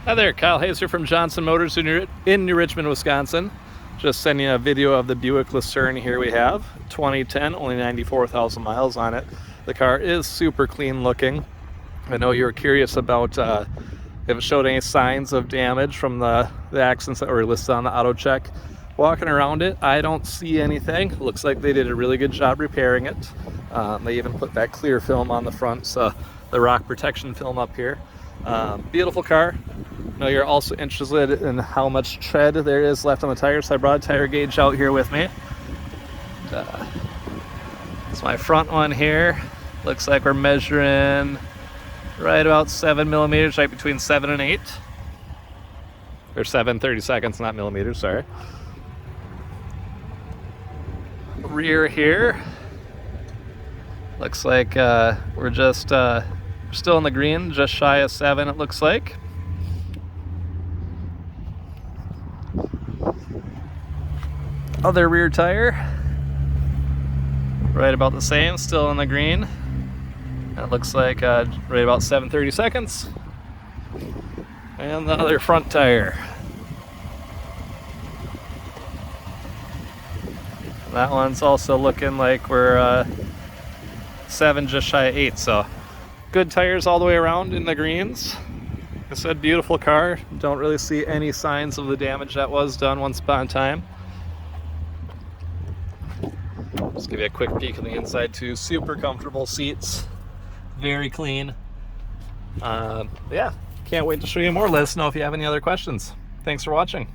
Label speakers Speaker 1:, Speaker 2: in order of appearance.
Speaker 1: Hi there, Kyle Hazer from Johnson Motors in New Richmond, Wisconsin. Just sending a video of the Buick Lucerne here we have. 2010, only 94,000 miles on it. The car is super clean looking. I know you were curious about if it showed any signs of damage from the accidents that were listed on the auto check. Walking around it, I don't see anything. Looks like they did a really good job repairing it. They even put that clear film on the front, so the rock protection film up here. Beautiful car. I know you're also interested in how much tread there is left on the tires, so I brought a tire gauge out here with me. It's my front one here. Looks like we're measuring right about 7 millimeters, right between 7 and 8. Or 7/30 seconds, not millimeters, sorry. Rear here. Looks like we're just still in the green, just shy of 7 it looks like. Other rear tire, right about the same, still in the green. That looks like right about 7/30 seconds. And the other front tire. That one's also looking like we're 7, just shy of 8, so good tires all the way around in the greens. Like I said, beautiful car. Don't really see any signs of the damage that was done once upon a time. Just give you a quick peek on the inside too. Super comfortable seats, very clean. Yeah, can't wait to show you more. Let us know if you have any other questions. Thanks for watching.